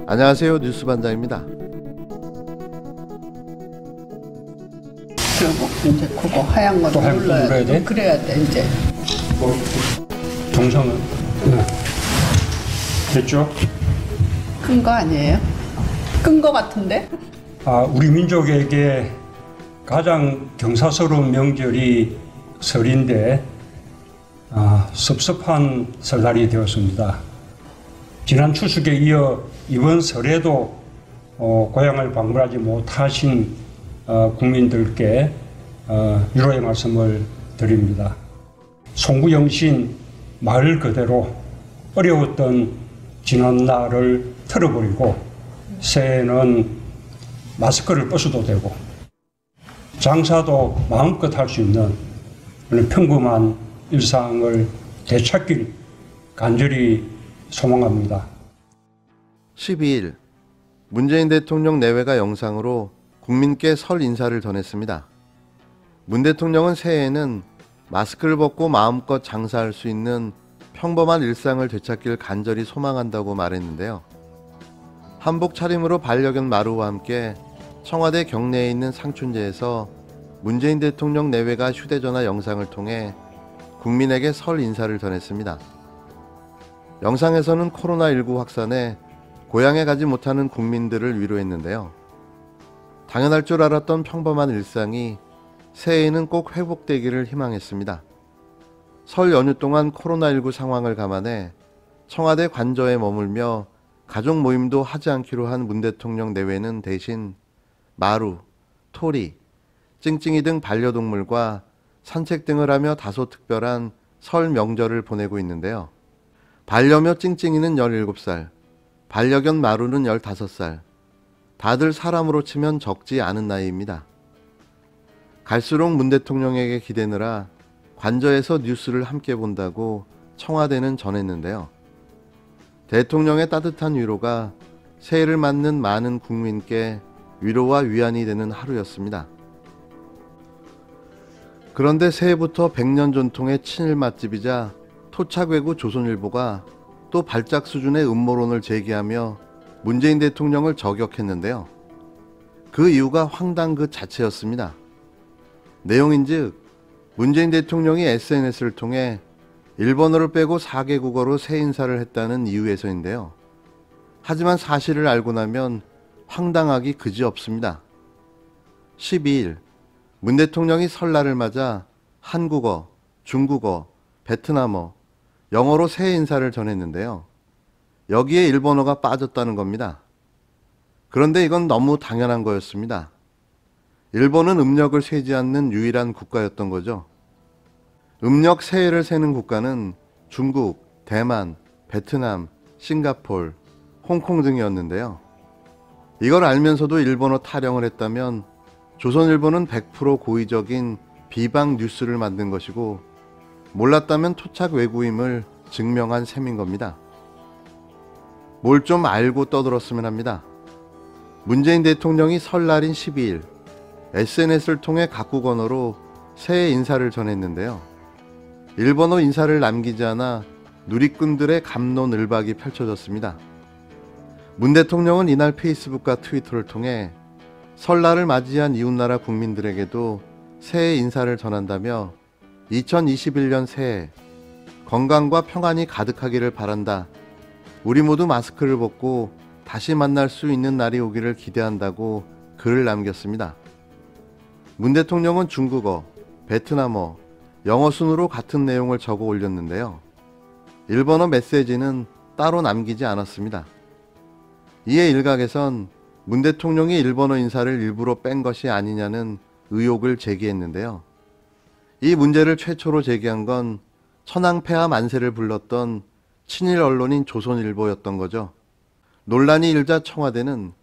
안녕하세요, 뉴스반장입니다. 그리고 이제 그거 하얀 거 눌러야 돼? 그래야 돼 이제. 동성은 됐죠? 큰 거 아니에요? 큰 거 같은데? 우리 민족에게 가장 경사스러운 명절이 설인데 섭섭한 설날이 되었습니다. 지난 추석에 이어 이번 설에도 고향을 방문하지 못하신 국민들께 위로의 말씀을 드립니다. 송구영신 말 그대로 어려웠던 지난 날을 털어버리고 새해에는 마스크를 벗어도 되고 장사도 마음껏 할 수 있는 평범한 일상을 되찾길 간절히 소망합니다. 12일 문재인 대통령 내외가 영상으로 국민께 설 인사를 전했습니다. 문 대통령은 새해에는 마스크를 벗고 마음껏 장사할 수 있는 평범한 일상을 되찾길 간절히 소망한다고 말했는데요. 한복 차림으로 반려견 마루와 함께 청와대 경내에 있는 상춘제에서 문재인 대통령 내외가 휴대전화 영상을 통해 국민에게 설 인사를 전했습니다. 영상에서는 코로나19 확산에 고향에 가지 못하는 국민들을 위로했는데요. 당연할 줄 알았던 평범한 일상이 새해에는 꼭 회복되기를 희망했습니다. 설 연휴 동안 코로나19 상황을 감안해 청와대 관저에 머물며 가족 모임도 하지 않기로 한 문 대통령 내외는 대신 마루, 토리, 찡찡이 등 반려동물과 산책 등을 하며 다소 특별한 설 명절을 보내고 있는데요. 반려묘 찡찡이는 17살, 반려견 마루는 15살, 다들 사람으로 치면 적지 않은 나이입니다. 갈수록 문 대통령에게 기대느라 관저에서 뉴스를 함께 본다고 청와대는 전했는데요. 대통령의 따뜻한 위로가 새해를 맞는 많은 국민께 위로와 위안이 되는 하루였습니다. 그런데 새해부터 100년 전통의 친일 맛집이자 토착외구 조선일보가 또 발작 수준의 음모론을 제기하며 문재인 대통령을 저격했는데요. 그 이유가 황당 그 자체였습니다. 내용인즉 문재인 대통령이 SNS를 통해 일본어를 빼고 4개 국어로 새 인사를 했다는 이유에서인데요. 하지만 사실을 알고 나면 황당하기 그지없습니다. 12일 문 대통령이 설날을 맞아 한국어, 중국어, 베트남어, 영어로 새해 인사를 전했는데요. 여기에 일본어가 빠졌다는 겁니다. 그런데 이건 너무 당연한 거였습니다. 일본은 음력을 세지 않는 유일한 국가였던 거죠. 음력 새해를 세는 국가는 중국, 대만, 베트남, 싱가폴, 홍콩 등이었는데요. 이걸 알면서도 일본어 타령을 했다면 조선일보는 100% 고의적인 비방 뉴스를 만든 것이고 몰랐다면 토착 외구임을 증명한 셈인 겁니다. 뭘 좀 알고 떠들었으면 합니다. 문재인 대통령이 설날인 12일 SNS를 통해 각국 언어로 새해 인사를 전했는데요. 일본어 인사를 남기지 않아 누리꾼들의 갑론을박이 펼쳐졌습니다. 문 대통령은 이날 페이스북과 트위터를 통해 설날을 맞이한 이웃나라 국민들에게도 새해 인사를 전한다며 2021년 새해 건강과 평안이 가득하기를 바란다. 우리 모두 마스크를 벗고 다시 만날 수 있는 날이 오기를 기대한다고 글을 남겼습니다. 문 대통령은 중국어, 베트남어, 영어 순으로 같은 내용을 적어 올렸는데요. 일본어 메시지는 따로 남기지 않았습니다. 이에 일각에선 문 대통령이 일본어 인사를 일부러 뺀 것이 아니냐는 의혹을 제기했는데요. 이 문제를 최초로 제기한 건 천황폐하 만세를 불렀던 친일 언론인 조선일보였던 거죠. 논란이 일자 청와대는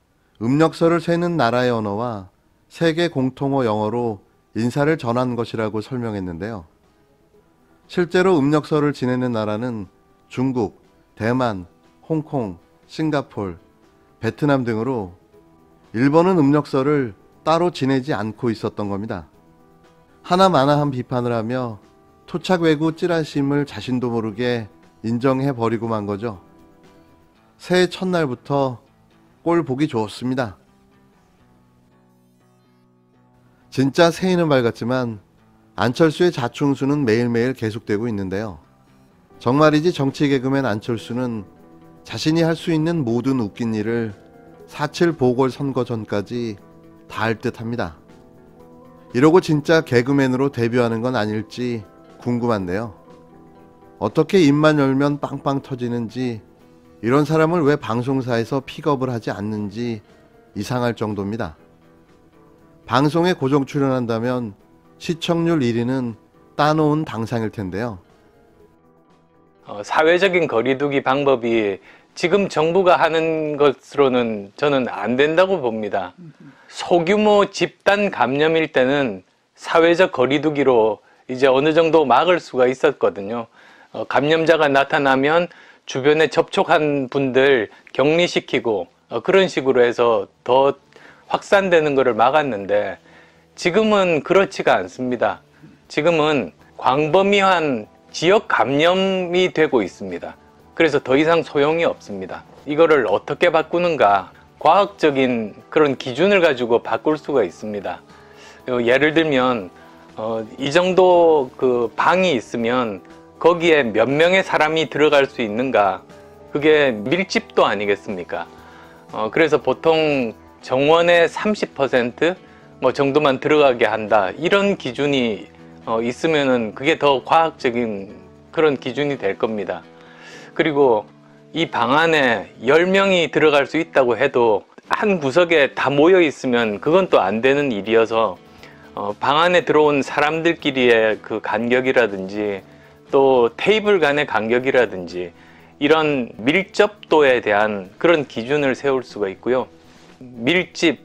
음력설을 세는 나라의 언어와 세계 공통어 영어로 인사를 전한 것이라고 설명했는데요. 실제로 음력설을 지내는 나라는 중국, 대만, 홍콩, 싱가폴, 베트남 등으로 일본은 음력설을 따로 지내지 않고 있었던 겁니다. 하나마나한 비판을 하며 토착 외구 찌라심을 자신도 모르게 인정해버리고 만 거죠. 새해 첫날부터 꼴 보기 좋습니다. 진짜 새해는 밝았지만 안철수의 자충수는 매일매일 계속되고 있는데요. 정말이지 정치 개그맨 안철수는 자신이 할 수 있는 모든 웃긴 일을 4.7 보궐선거 전까지 다 할 듯합니다. 이러고 진짜 개그맨으로 데뷔하는 건 아닐지 궁금한데요. 어떻게 입만 열면 빵빵 터지는지, 이런 사람을 왜 방송사에서 픽업을 하지 않는지 이상할 정도입니다. 방송에 고정 출연한다면 시청률 1위는 따놓은 당상일 텐데요. 사회적인 거리두기 방법이 지금 정부가 하는 것으로는 저는 안 된다고 봅니다. 소규모 집단 감염일 때는 사회적 거리두기로 이제 어느 정도 막을 수가 있었거든요. 감염자가 나타나면 주변에 접촉한 분들 격리시키고 그런 식으로 해서 더 확산되는 것을 막았는데, 지금은 그렇지가 않습니다. 지금은 광범위한 지역 감염이 되고 있습니다. 그래서 더 이상 소용이 없습니다. 이거를 어떻게 바꾸는가, 과학적인 그런 기준을 가지고 바꿀 수가 있습니다. 예를 들면 이 정도 그 방이 있으면 거기에 몇 명의 사람이 들어갈 수 있는가, 그게 밀집도 아니겠습니까? 그래서 보통 정원의 30% 정도만 들어가게 한다, 이런 기준이 있으면은 그게 더 과학적인 그런 기준이 될 겁니다. 그리고 이 방 안에 10명이 들어갈 수 있다고 해도 한 구석에 다 모여 있으면 그건 또 안 되는 일이어서 방 안에 들어온 사람들끼리의 그 간격이라든지 또 테이블 간의 간격이라든지 이런 밀접도에 대한 그런 기준을 세울 수가 있고요. 밀집,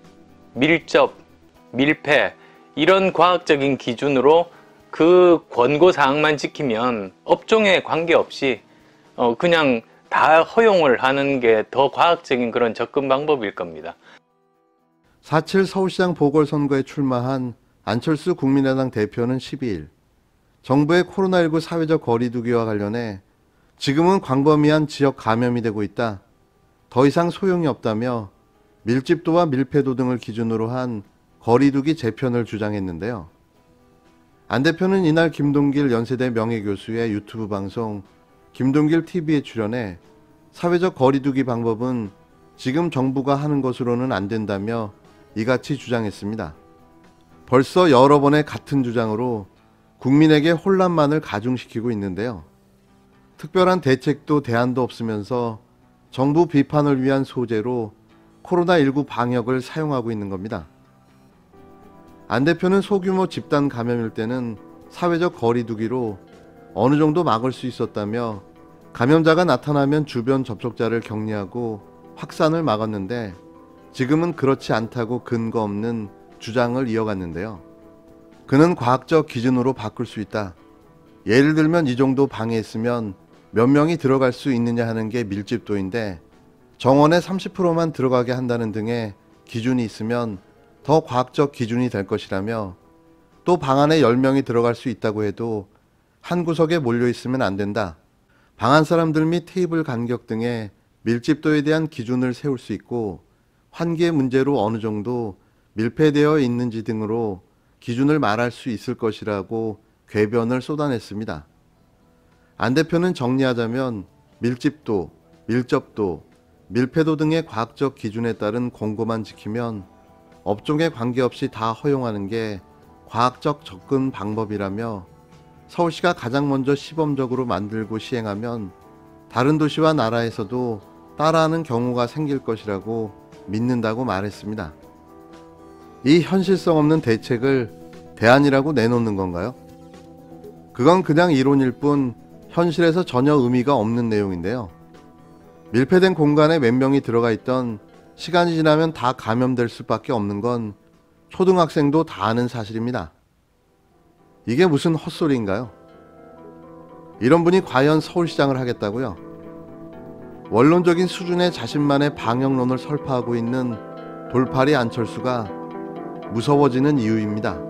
밀접, 밀폐, 이런 과학적인 기준으로 그 권고사항만 지키면 업종에 관계없이 그냥 다 허용을 하는 게 더 과학적인 그런 접근 방법일 겁니다. 4.7 서울시장 보궐선거에 출마한 안철수 국민의당 대표는 12일 정부의 코로나19 사회적 거리두기와 관련해 지금은 광범위한 지역 감염이 되고 있다, 더 이상 소용이 없다며 밀집도와 밀폐도 등을 기준으로 한 거리두기 재편을 주장했는데요. 안 대표는 이날 김동길 연세대 명예교수의 유튜브 방송 김동길 TV에 출연해 사회적 거리두기 방법은 지금 정부가 하는 것으로는 안 된다며 이같이 주장했습니다. 벌써 여러 번의 같은 주장으로 국민에게 혼란만을 가중시키고 있는데요. 특별한 대책도 대안도 없으면서 정부 비판을 위한 소재로 코로나19 방역을 사용하고 있는 겁니다. 안 대표는 소규모 집단 감염일 때는 사회적 거리두기로 어느 정도 막을 수 있었다며 감염자가 나타나면 주변 접촉자를 격리하고 확산을 막았는데 지금은 그렇지 않다고 근거 없는 주장을 이어갔는데요. 그는 과학적 기준으로 바꿀 수 있다. 예를 들면 이 정도 방에 있으면 몇 명이 들어갈 수 있느냐 하는 게 밀집도인데 정원의 30%만 들어가게 한다는 등의 기준이 있으면 더 과학적 기준이 될 것이라며, 또 방 안에 10명이 들어갈 수 있다고 해도 한 구석에 몰려 있으면 안 된다. 방 안 사람들 및 테이블 간격 등의 밀집도에 대한 기준을 세울 수 있고 환기의 문제로 어느 정도 밀폐되어 있는지 등으로 기준을 말할 수 있을 것이라고 궤변을 쏟아냈습니다. 안 대표는 정리하자면 밀집도, 밀접도, 밀폐도 등의 과학적 기준에 따른 공고만 지키면 업종에 관계없이 다 허용하는 게 과학적 접근 방법이라며, 서울시가 가장 먼저 시범적으로 만들고 시행하면 다른 도시와 나라에서도 따라하는 경우가 생길 것이라고 믿는다고 말했습니다. 이 현실성 없는 대책을 대안이라고 내놓는 건가요? 그건 그냥 이론일 뿐 현실에서 전혀 의미가 없는 내용인데요. 밀폐된 공간에 몇 명이 들어가 있던 시간이 지나면 다 감염될 수밖에 없는 건 초등학생도 다 아는 사실입니다. 이게 무슨 헛소리인가요? 이런 분이 과연 서울시장을 하겠다고요? 원론적인 수준의 자신만의 방역론을 설파하고 있는 돌팔이 안철수가 무서워지는 이유입니다.